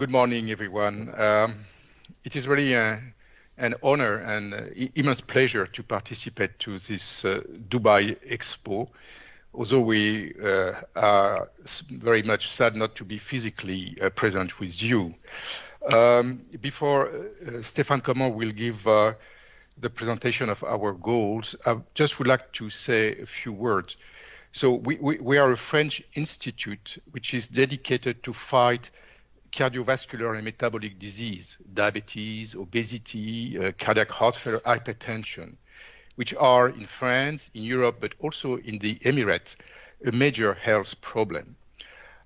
Good morning, everyone. It is really an honor and immense pleasure to participate to this Dubai Expo, although we are very much sad not to be physically present with you. Before Stéphane Comment will give the presentation of our goals, I just would like to say a few words. So we are a French institute which is dedicated to fight cardiovascular and metabolic disease, diabetes, obesity, cardiac heart failure, hypertension, which are in France, in Europe, but also in the Emirates, a major health problem.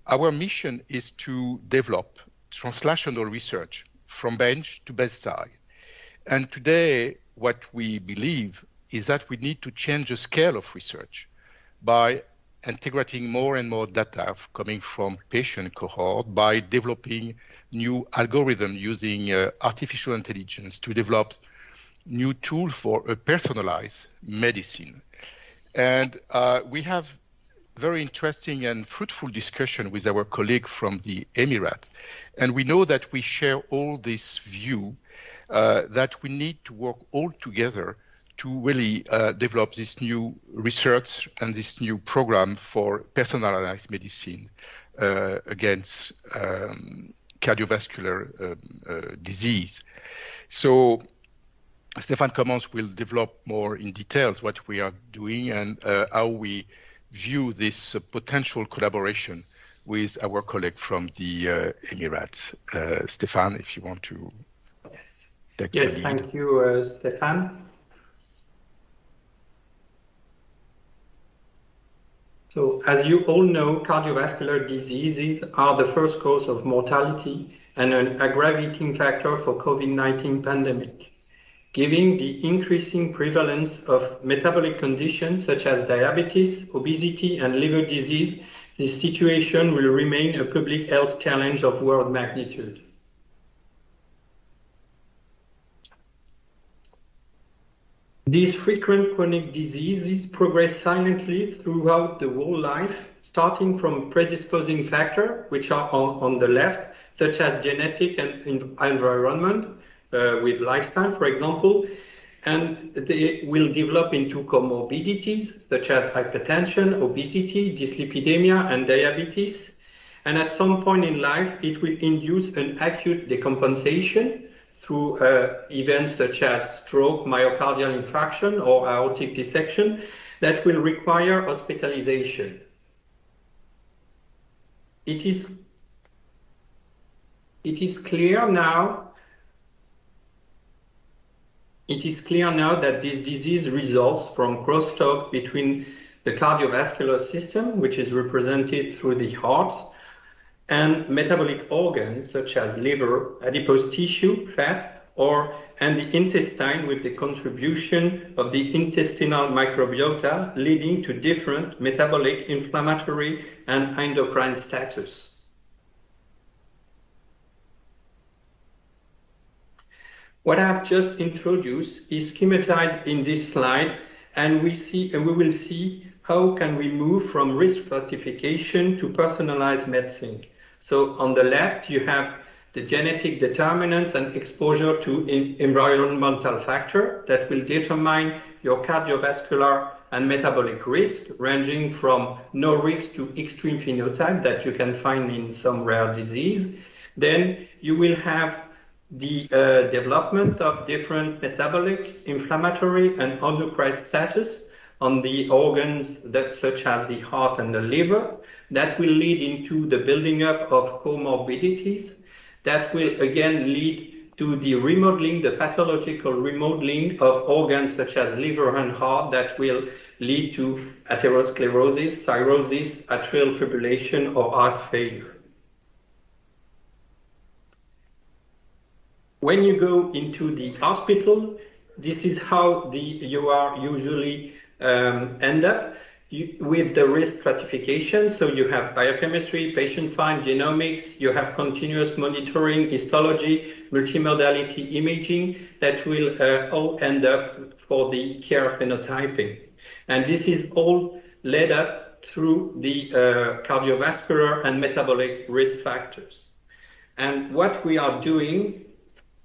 Our mission is to develop translational research from bench to bedside. And today, what we believe is that we need to change the scale of research by integrating more and more data coming from patient cohort, by developing new algorithms using artificial intelligence to develop new tools for a personalized medicine. And we have very interesting and fruitful discussion with our colleague from the Emirates. And we know that we share all this view that we need to work all together to really develop this new research and this new program for personalized medicine against cardiovascular disease. So Stéphane Comment will develop more in details what we are doing and how we view this potential collaboration with our colleague from the Emirates. Stéphane, if you want to take the lead. Yes, thank you, Stéphane. So, as you all know, cardiovascular diseases are the first cause of mortality and an aggravating factor for COVID-19 pandemic. Given the increasing prevalence of metabolic conditions such as diabetes, obesity, and liver disease, this situation will remain a public health challenge of world magnitude. These frequent chronic diseases progress silently throughout the whole life, starting from predisposing factors, which are on the left, such as genetic and environment, with lifestyle, for example, and they will develop into comorbidities, such as hypertension, obesity, dyslipidemia, and diabetes. And at some point in life, it will induce an acute decompensation through events such as stroke, myocardial infarction, or aortic dissection that will require hospitalization. It is clear now that this disease results from crosstalk between the cardiovascular system, which is represented through the heart, and metabolic organs such as liver, adipose tissue, fat, and the intestine, with the contribution of the intestinal microbiota leading to different metabolic, inflammatory, and endocrine status. What I have just introduced is schematized in this slide, and we will see how can we move from risk stratification to personalized medicine. So on the left, you have the genetic determinants and exposure to environmental factor that will determine your cardiovascular and metabolic risk, ranging from no risk to extreme phenotype that you can find in some rare disease. Then you will have the development of different metabolic, inflammatory, and endocrine status on the organs such as the heart and the liver. That will lead into the building up of comorbidities. That will again lead to the remodeling, the pathological remodeling of organs such as liver and heart that will lead to atherosclerosis, cirrhosis, atrial fibrillation, or heart failure. When you go into the hospital, this is how you are usually end up with the risk stratification. So you have biochemistry, patient find, genomics, you have continuous monitoring, histology, multimodality imaging that will all end up for the care phenotyping. And this is all led up through the cardiovascular and metabolic risk factors. And what we are doing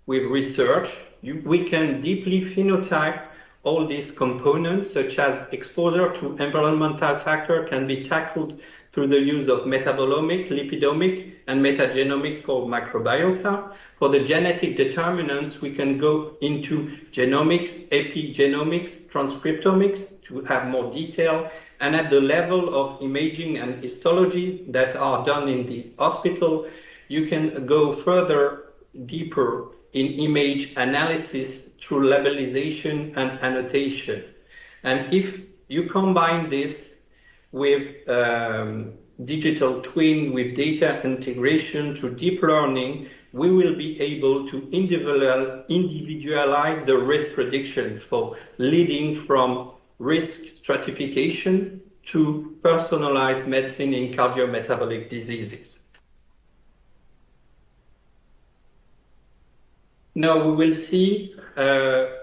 with research, we can deeply phenotype all these components, such as exposure to environmental factor can be tackled through the use of metabolomic, lipidomic, and metagenomic for microbiota. For the genetic determinants, we can go into genomics, epigenomics, transcriptomics to have more detail. And at the level of imaging and histology that are done in the hospital, you can go further deeper in image analysis through labelization and annotation. And if you combine this with digital twin, with data integration through deep learning, we will be able to individualize the risk prediction, for leading from risk stratification to personalized medicine in cardiometabolic diseases. Now we will see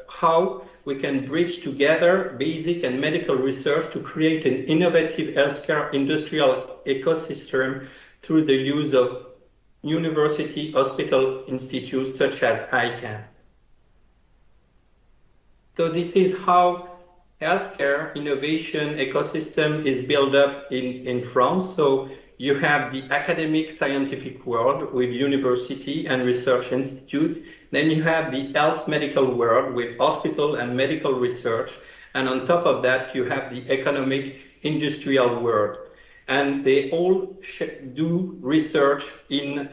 how we can bridge together basic and medical research to create an innovative healthcare industrial ecosystem through the use of university hospital institutes such as ICAN. So this is how healthcare innovation ecosystem is built up in France. So you have the academic scientific world with university and research institute. Then you have the health medical world with hospital and medical research. And on top of that, you have the economic industrial world. And they all do research in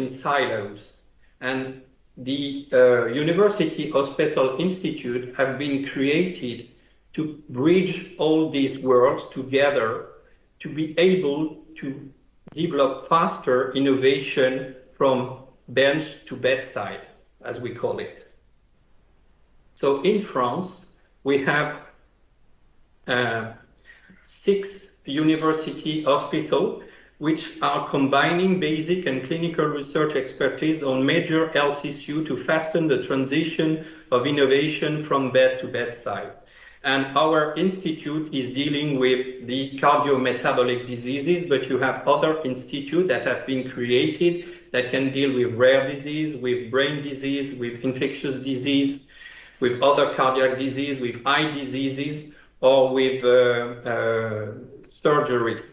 silos. And the University Hospital Institute have been created to bridge all these worlds together to be able to develop faster innovation from bench to bedside, as we call it. So in France, we have 6 university hospitals which are combining basic and clinical research expertise on major health issues to fasten the transition of innovation from bed to bedside. And our institute is dealing with the cardiometabolic diseases, but you have other institutes that have been created that can deal with rare disease, with brain disease, with infectious disease, with other cardiac disease, with eye diseases, or with surgery.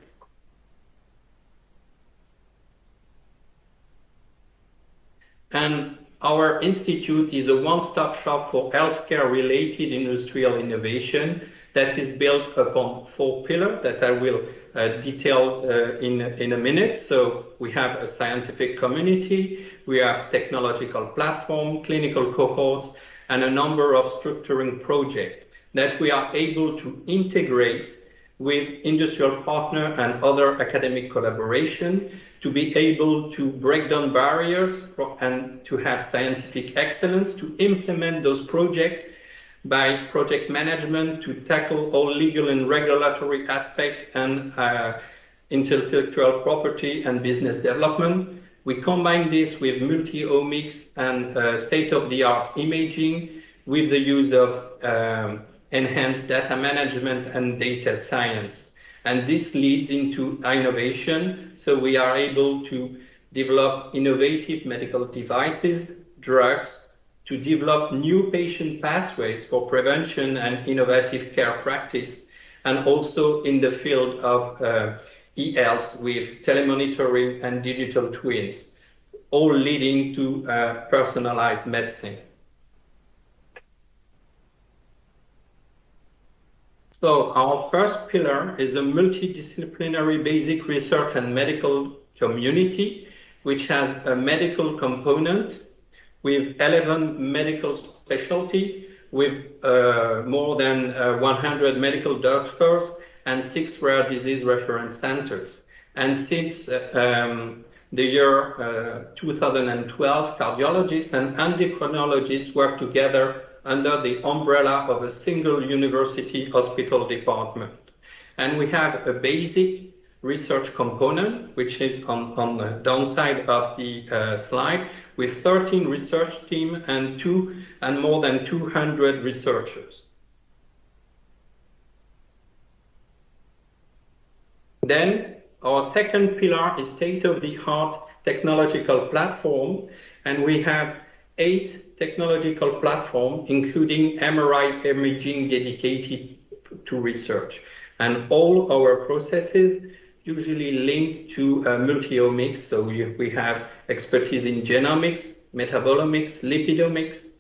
And our institute is a one-stop shop for healthcare-related industrial innovation that is built upon 4 pillars that I will detail in a minute. So we have a scientific community, we have technological platform, clinical cohorts, and a number of structuring projects that we are able to integrate with industrial partner and other academic collaboration to be able to break down barriers and to have scientific excellence, to implement those projects by project management, to tackle all legal and regulatory aspects and intellectual property and business development. We combine this with multi-omics and state-of-the-art imaging with the use of enhanced data management and data science. And this leads into innovation. So we are able to develop innovative medical devices, drugs, to develop new patient pathways for prevention and innovative care practice, and also in the field of e-health with telemonitoring and digital twins, all leading to personalized medicine. So our first pillar is a multidisciplinary basic research and medical community, which has a medical component with 11 medical specialty, with more than 100 medical doctors and 6 rare disease reference centers. And since the year 2012, cardiologists and endocrinologists work together under the umbrella of a single university hospital department. And we have a basic research component, which is on the downside of the slide, with 13 research teams and more than 200 researchers. Then our second pillar is state-of-the-art technological platform, and we have 8 technological platforms, including MRI imaging dedicated to research. And all our processes usually linked to multi-omics. So we have expertise in genomics, metabolomics, lipidomics.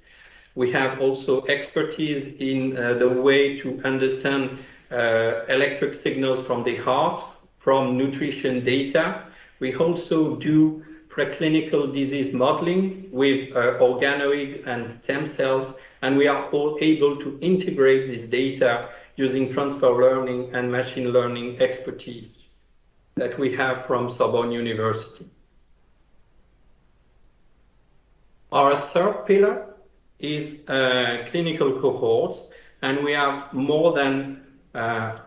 We have also expertise in the way to understand electric signals from the heart, from nutrition data. We also do preclinical disease modeling with organoid and stem cells, and we are all able to integrate this data using transfer learning and machine learning expertise that we have from Sorbonne University. Our third pillar is clinical cohorts, and we have more than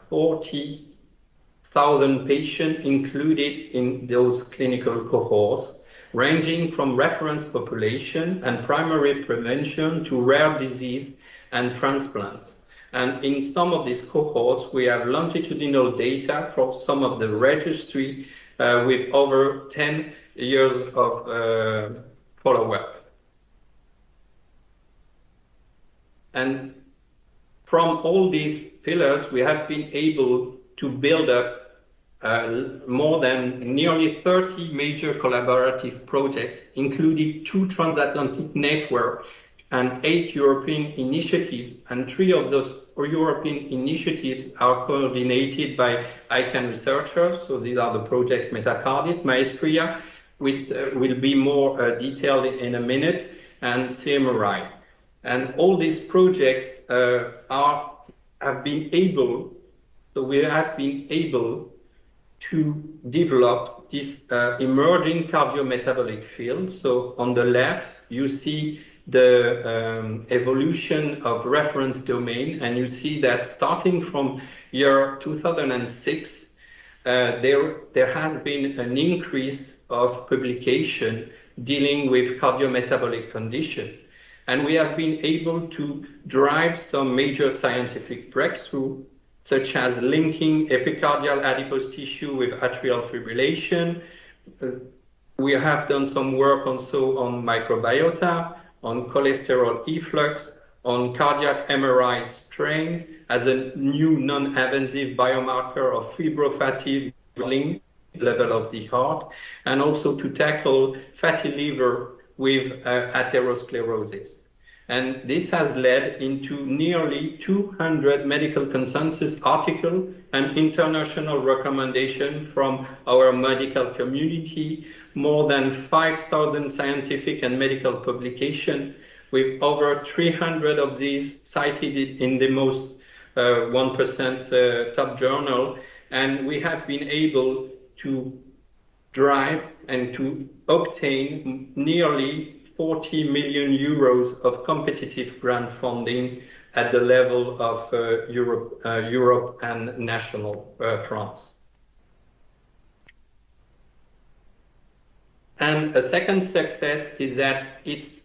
40,000 patients included in those clinical cohorts, ranging from reference population and primary prevention to rare disease and transplant. And in some of these cohorts, we have longitudinal data from some of the registry with over 10 years of follow-up. And from all these pillars, we have been able to build up more than nearly 30 major collaborative projects, including 2 transatlantic networks and 8 European initiatives, and 3 of those European initiatives are coordinated by ICAN researchers. So these are the project Metacardis, Maestria, which will be more detailed in a minute, and CMRI. And all these projects have been able to develop this emerging cardiometabolic field. So on the left, you see the evolution of reference domain, and you see that starting from year 2006, there has been an increase of publication dealing with cardiometabolic condition. And we have been able to drive some major scientific breakthrough, such as linking epicardial adipose tissue with atrial fibrillation. We have done some work also on microbiota, on cholesterol efflux, on cardiac MRI strain as a new non-invasive biomarker of fibrofatty level of the heart, and also to tackle fatty liver with atherosclerosis. And this has led into nearly 200 medical consensus articles and international recommendation from our medical community, more than 5,000 scientific and medical publications, with over 300 of these cited in the most 1% top journal. And we have been able to drive and to obtain nearly 40 million euros of competitive grant funding at the level of Europe and national France. And a second success is that it's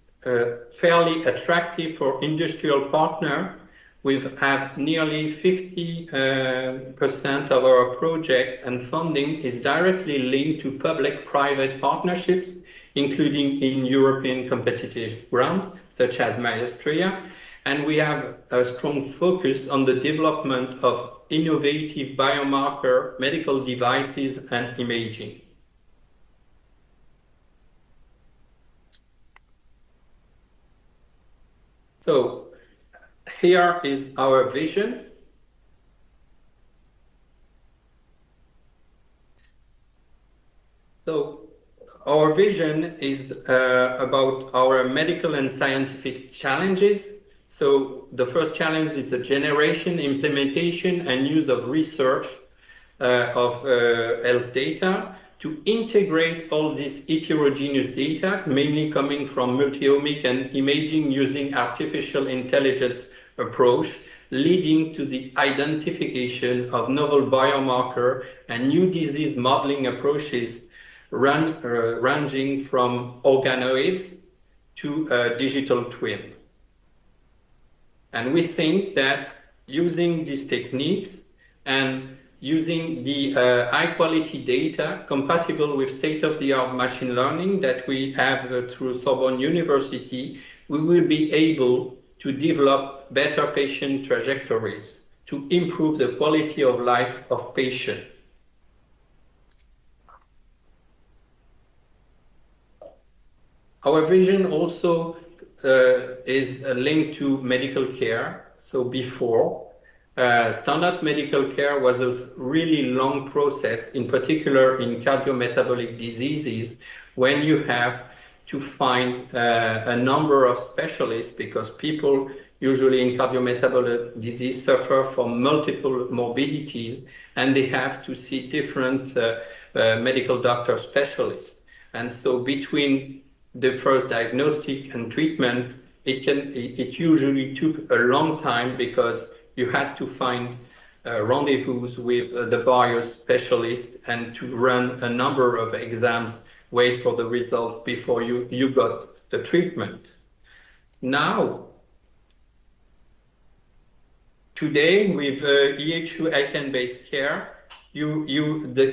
fairly attractive for industrial partner. We have nearly 50% of our project and funding is directly linked to public-private partnerships, including in European competitive grant, such as Maestria. And we have a strong focus on the development of innovative biomarker, medical devices, and imaging. So here is our vision. So our vision is about our medical and scientific challenges. So the first challenge is the generation, implementation, and use of research of health data to integrate all this heterogeneous data, mainly coming from multi-omic and imaging using artificial intelligence approach, leading to the identification of novel biomarker and new disease modeling approaches ranging from organoids to digital twin. And we think that using these techniques and using the high-quality data compatible with state-of-the-art machine learning that we have through Sorbonne University, we will be able to develop better patient trajectories to improve the quality of life of patients. Our vision also is linked to medical care. So before, standard medical care was a really long process, in particular in cardiometabolic diseases, when you have to find a number of specialists, because people usually in cardiometabolic disease suffer from multiple morbidities, and they have to see different medical doctor specialists. And so between the first diagnostic and treatment, it usually took a long time, because you had to find rendezvous with the various specialists and to run a number of exams, wait for the result before you got the treatment. Now, today with IHU ICAN-based care,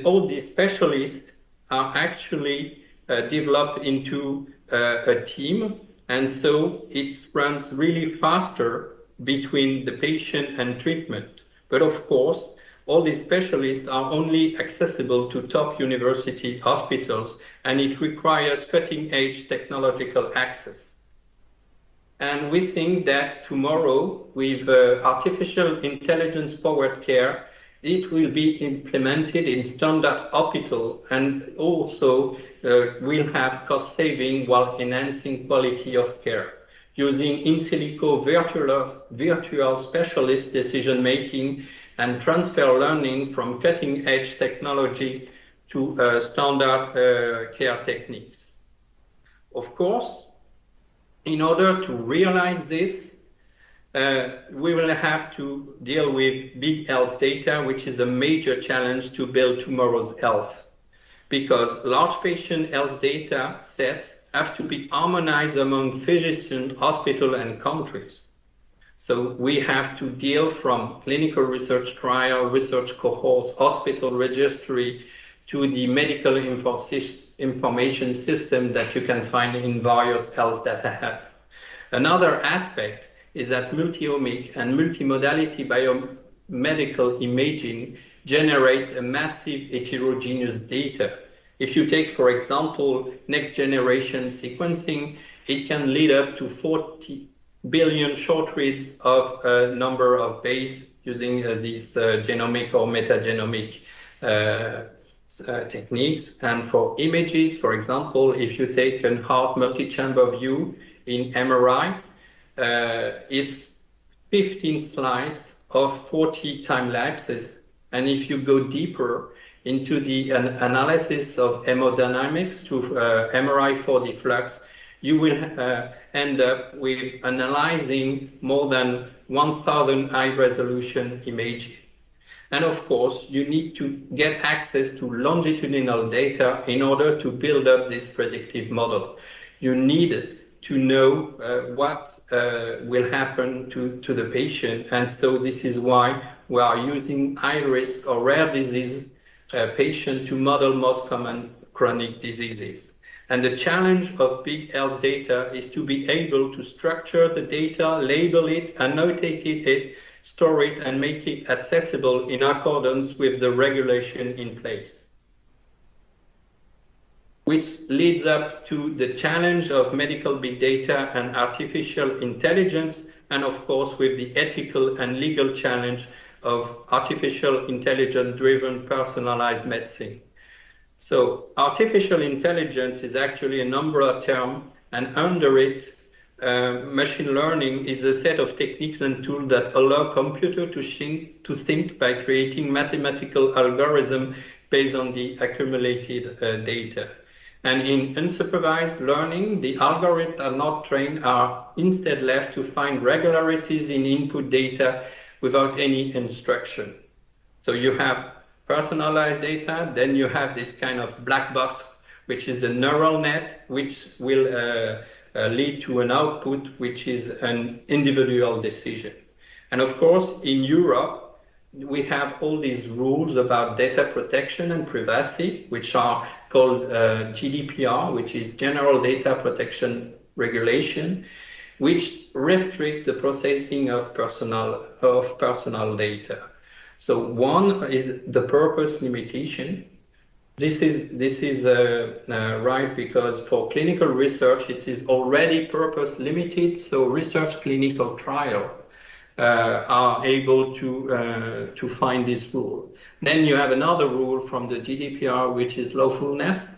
all these specialists are actually developed into a team, and so it runs really faster between the patient and treatment. But of course, all these specialists are only accessible to top university hospitals, and it requires cutting-edge technological access. And we think that tomorrow, with artificial intelligence-powered care, it will be implemented in standard hospital, and also will have cost saving while enhancing quality of care, using in silico virtual specialist decision making and transfer learning from cutting edge technology to standard care techniques. Of course, in order to realize this, we will have to deal with big health data, which is a major challenge to build tomorrow's health, because large patient health data sets have to be harmonized among physicians, hospitals, and countries. So we have to deal from clinical research trial, research cohorts, hospital registry, to the medical information system that you can find in various health data hubs. Another aspect is that multi-omic and multimodality biomedical imaging generate a massive heterogeneous data. If you take, for example, next generation sequencing, it can lead up to 40 billion short reads of a number of base using these genomic or metagenomic techniques. And for images, for example, if you take a heart multi-chamber view in MRI, it's 15 slices of 40 time lapses. And if you go deeper into the analysis of hemodynamics to MRI 4D flux, you will end up with analyzing more than 1,000 high-resolution images. And of course, you need to get access to longitudinal data in order to build up this predictive model. You need to know what will happen to the patient. And so this is why we are using high-risk or rare disease patients to model most common chronic diseases. And the challenge of big health data is to be able to structure the data, label it, annotate it, store it, and make it accessible in accordance with the regulation in place. Which leads up to the challenge of medical big data and artificial intelligence, and of course with the ethical and legal challenge of artificial intelligence-driven personalized medicine. So artificial intelligence is actually an umbrella term, and under it, machine learning is a set of techniques and tools that allow computer to think by creating mathematical algorithms based on the accumulated data. And in unsupervised learning, the algorithms are not trained, are instead left to find regularities in input data without any instruction. So you have personalized data, then you have this kind of black box, which is a neural net, which will lead to an output, which is an individual decision. And of course, in Europe, we have all these rules about data protection and privacy, which are called GDPR, which is General Data Protection Regulation, which restrict the processing of personal data. So one is the purpose limitation. This is right, because for clinical research it is already purpose limited. So research clinical trial are able to find this rule. Then you have another rule from the GDPR, which is lawfulness.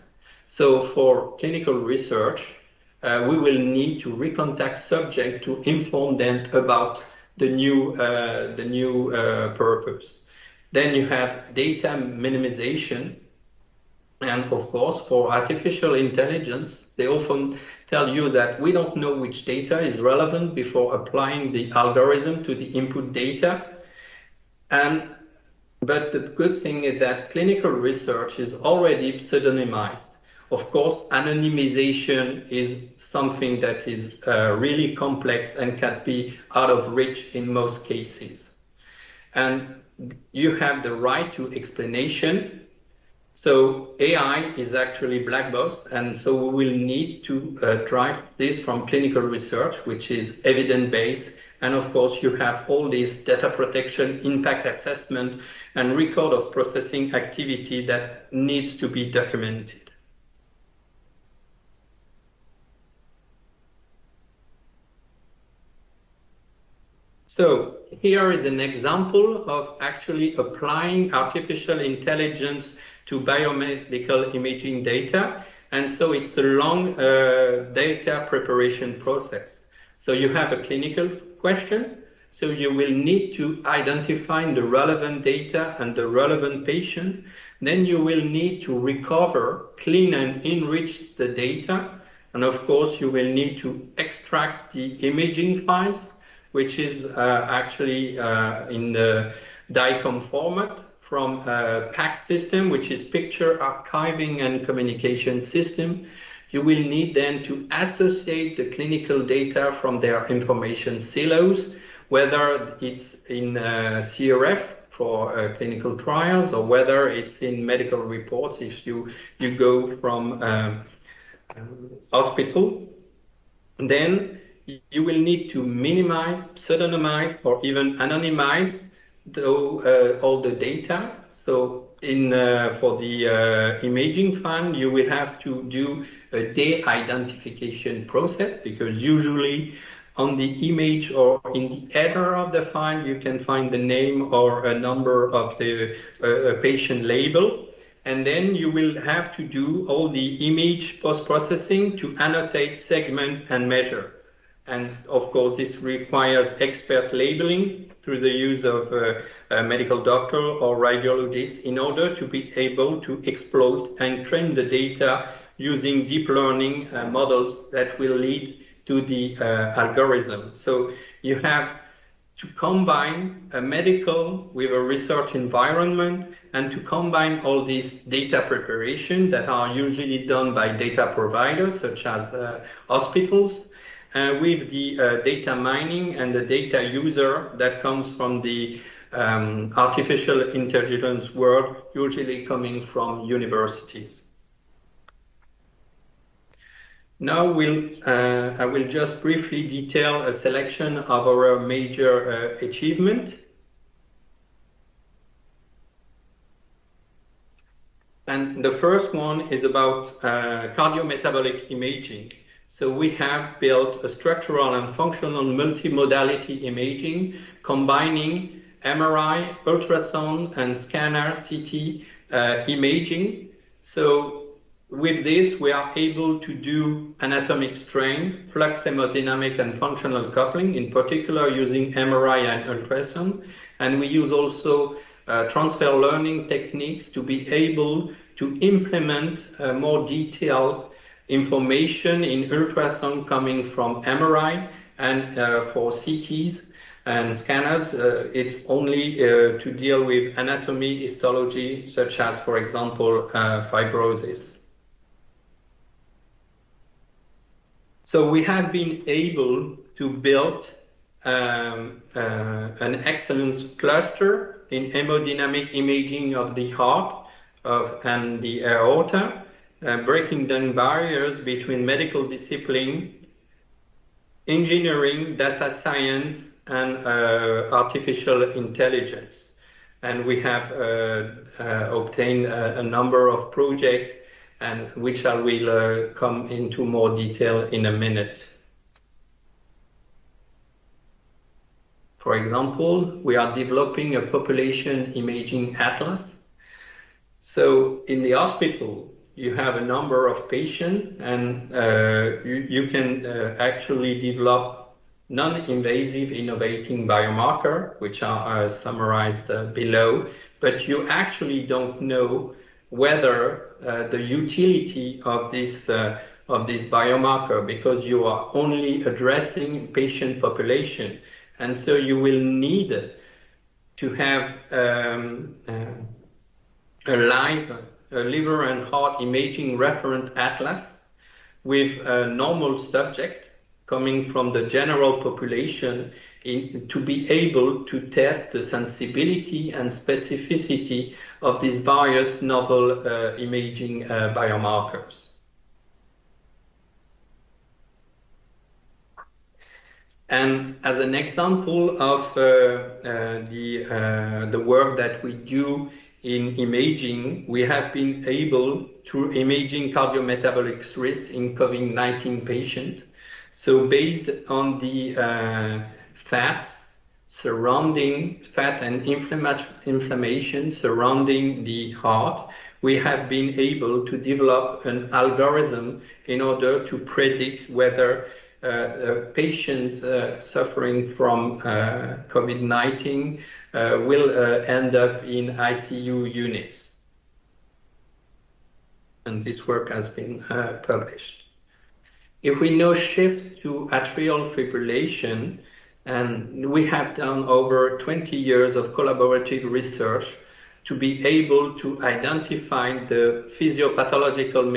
So for clinical research, we will need to recontact subject to inform them about the new purpose. Then you have data minimization. And of course, for artificial intelligence, they often tell you that we don't know which data is relevant before applying the algorithm to the input data. But the good thing is that clinical research is already pseudonymized. Of course, anonymization is something that is really complex and can be out of reach in most cases. And you have the right to explanation. So AI is actually black box, and so we will need to drive this from clinical research, which is evidence-based. And of course, you have all this data protection, impact assessment, and record of processing activity that needs to be documented. So here is an example of actually applying artificial intelligence to biomedical imaging data. And so it's a long data preparation process. So you have a clinical question. So you will need to identify the relevant data and the relevant patient. Then you will need to recover, clean and enrich the data. And of course, you will need to extract the imaging files, which is actually in the DICOM format, from a PACS system, which is picture archiving and communication system. You will need then to associate the clinical data from their information silos, whether it's in CRF for clinical trials, or whether it's in medical reports if you go from hospital. Then you will need to minimize, pseudonymize, or even anonymize all the data. So for the imaging file, you will have to do a de-identification process, because usually on the image or in the header of the file, you can find the name or a number of the patient label. And then you will have to do all the image post-processing to annotate, segment, and measure. And of course, this requires expert labeling through the use of a medical doctor or radiologists in order to be able to exploit and train the data using deep learning models that will lead to the algorithm. So you have to combine a medical with a research environment, and to combine all these data preparation that are usually done by data providers such as hospitals, with the data mining and the data user that comes from the artificial intelligence world, usually coming from universities. Now I will just briefly detail a selection of our major achievements. And the first one is about cardiometabolic imaging. So we have built a structural and functional multimodality imaging combining MRI, ultrasound, and scanner CT imaging. So with this, we are able to do anatomic strain, flux hemodynamic, and functional coupling, in particular using MRI and ultrasound. And we use also transfer learning techniques to be able to implement more detailed information in ultrasound coming from MRI, and for CTs and scanners, it's only to deal with anatomy, histology, such as, for example, fibrosis. So we have been able to build an excellence cluster in hemodynamic imaging of the heart and the aorta, breaking down barriers between medical discipline, engineering, data science, and artificial intelligence. And we have obtained a number of projects, and which I will come into more detail in a minute. For example, we are developing a population imaging atlas. So in the hospital, you have a number of patients, and you can actually develop non-invasive innovating biomarker, which are summarized below, but you actually don't know whether the utility of this biomarker, because you are only addressing patient population. And so you will need to have a liver and heart imaging referent atlas with a normal subject coming from the general population to be able to test the sensibility and specificity of these various novel imaging biomarkers. And as an example of the work that we do in imaging, we have been able to imaging cardiometabolic risk in COVID-19 patients. So based on the fat and inflammation surrounding the heart, we have been able to develop an algorithm in order to predict whether a patient suffering from COVID-19 will end up in ICU units. And this work has been published. If we now shift to atrial fibrillation, and we have done over 20 years of collaborative research to be able to identify the physiopathological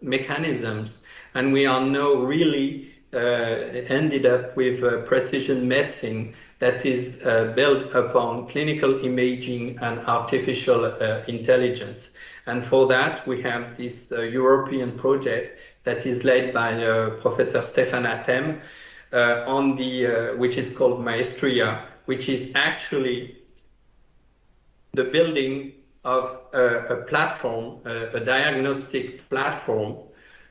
mechanisms, and we are now really ended up with precision medicine that is built upon clinical imaging and artificial intelligence. And for that, we have this European project that is led by Professor Stefan Attem, which is called Maestria, which is actually the building of a platform, a diagnostic platform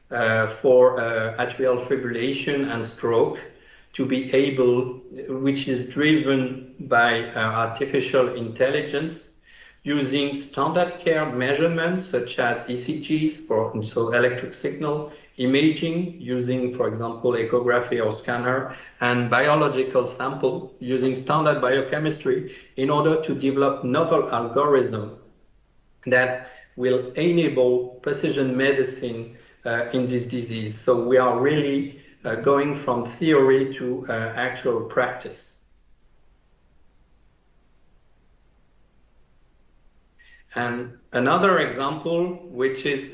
for atrial fibrillation and stroke, to be able, which is driven by artificial intelligence, using standard care measurements such as ECGs, so electric signal imaging, using, for example, echography or scanner, and biological sample using standard biochemistry in order to develop novel algorithms that will enable precision medicine in this disease. So we are really going from theory to actual practice. And another example, which is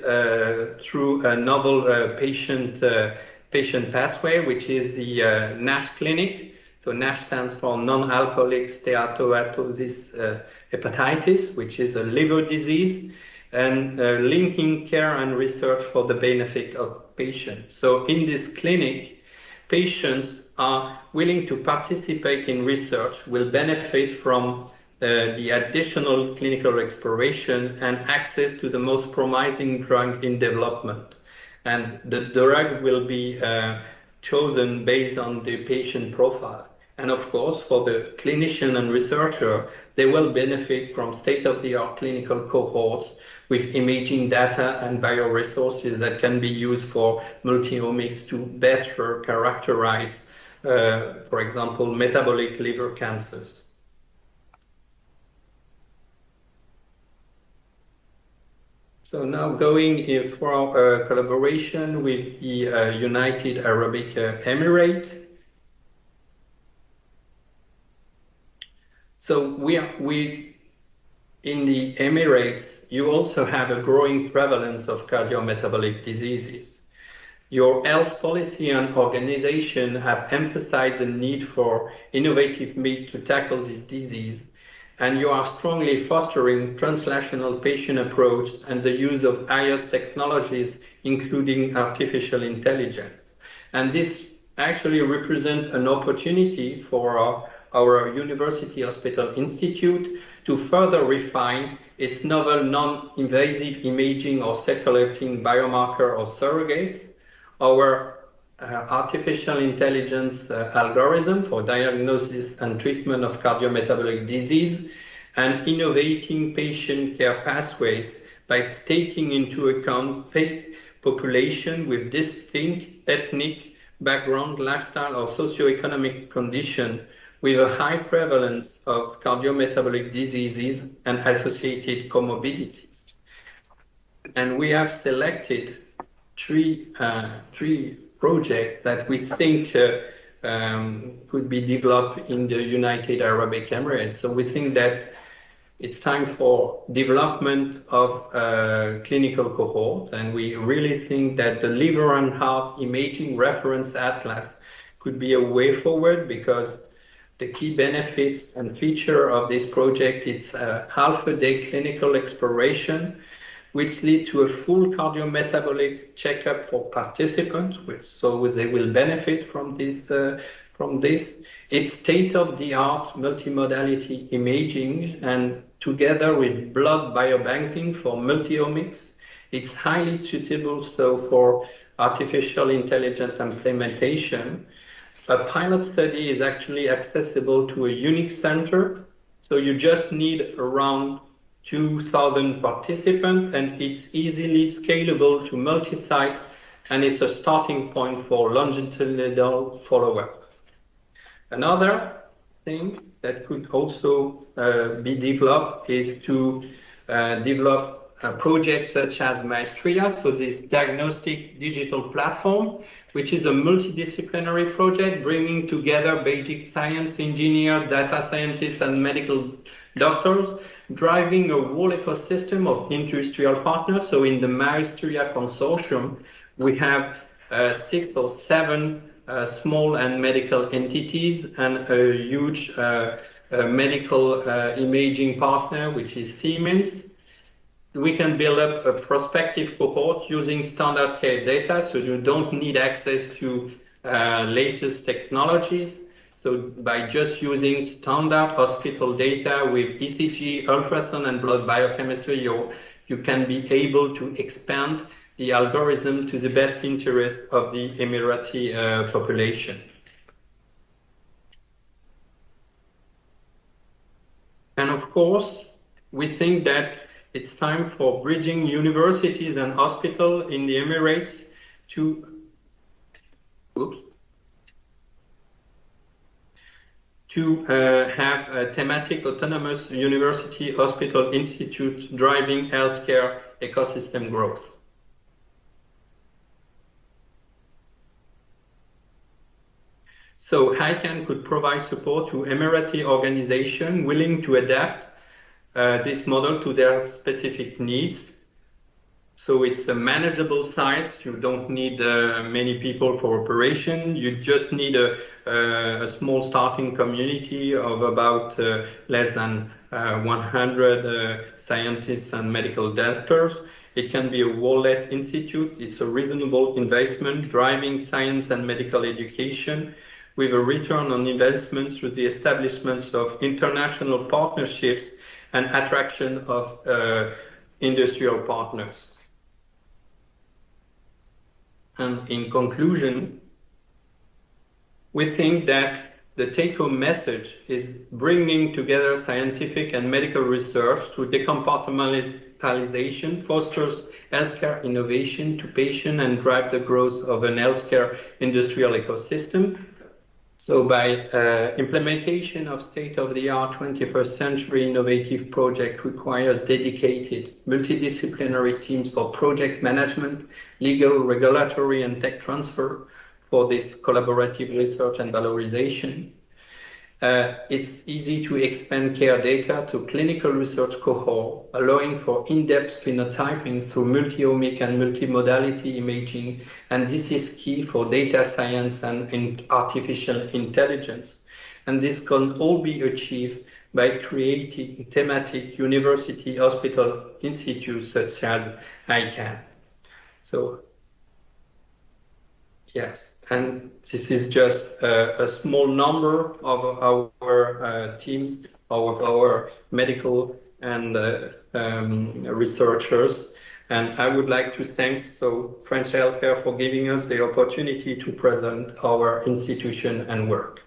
through a novel patient pathway, which is the Nash Clinic. So Nash stands for non-alcoholic steatohepatitis, hepatitis, which is a liver disease, and linking care and research for the benefit of patients. So in this clinic, patients are willing to participate in research, will benefit from the additional clinical exploration and access to the most promising drug in development. And the drug will be chosen based on the patient profile. And of course, for the clinician and researcher, they will benefit from state-of-the-art clinical cohorts with imaging data and bioresources that can be used for multi-omics to better characterize, for example, metabolic liver cancers. So now going in for a collaboration with the United Arab Emirates. So we in the Emirates, you also have a growing prevalence of cardiometabolic diseases. Your health policy and organization have emphasized the need for innovative means to tackle this disease, and you are strongly fostering translational patient approach and the use of highest technologies, including artificial intelligence. And this actually represents an opportunity for our University Hospital Institute to further refine its novel non-invasive imaging or cell-collecting biomarker or surrogates, our artificial intelligence algorithm for diagnosis and treatment of cardiometabolic disease, and innovating patient care pathways by taking into account population with distinct ethnic background, lifestyle, or socioeconomic condition with a high prevalence of cardiometabolic diseases and associated comorbidities. And we have selected three projects that we think could be developed in the United Arab Emirates. So we think that it's time for development of clinical cohort, and we really think that the liver and heart imaging reference atlas could be a way forward, because the key benefits and feature of this project, it's a half-a-day clinical exploration, which lead to a full cardiometabolic checkup for participants, so they will benefit from this. It's state-of-the-art multimodality imaging, and together with blood biobanking for multi-omics, it's highly suitable for artificial intelligence implementation. A pilot study is actually accessible to a unique center, so you just need around 2,000 participants, and it's easily scalable to multi-site, and it's a starting point for longitudinal follow-up. Another thing that could also be developed is to develop projects such as Maestria, so this diagnostic digital platform, which is a multidisciplinary project bringing together basic science, engineers, data scientists, and medical doctors, driving a whole ecosystem of industrial partners. So in the Maestria consortium, we have 6 or 7 small and medical entities and a huge medical imaging partner, which is Siemens. We can build up a prospective cohort using standard care data, so you don't need access to latest technologies. So by just using standard hospital data with ECG, ultrasound, and blood biochemistry, you can be able to expand the algorithm to the best interest of the Emirati population. And of course, we think that it's time for bridging universities and hospitals in the Emirates to have a thematic autonomous university hospital institute driving healthcare ecosystem growth. So ICAN could provide support to Emirati organizations willing to adapt this model to their specific needs. So it's a manageable size. You don't need many people for operation. You just need a small starting community of about less than 100 scientists and medical doctors. It can be a wall-less institute. It's a reasonable investment driving science and medical education with a return on investment through the establishments of international partnerships and attraction of industrial partners. And in conclusion, we think that the take-home message is bringing together scientific and medical research through decompartmentalization fosters healthcare innovation to patient and drive the growth of an healthcare industrial ecosystem. So by implementation of state-of-the-art 21st century innovative project requires dedicated multidisciplinary teams for project management, legal, regulatory, and tech transfer for this collaborative research and valorization. It's easy to expand care data to clinical research cohort, allowing for in-depth phenotyping through multi-omic and multimodality imaging, and this is key for data science and artificial intelligence. And this can all be achieved by creating thematic university hospital institutes such as ICAN. So, yes, and this is just a small number of our teams, of our medical and researchers. And I would like to thank French Healthcare for giving us the opportunity to present our institution and work.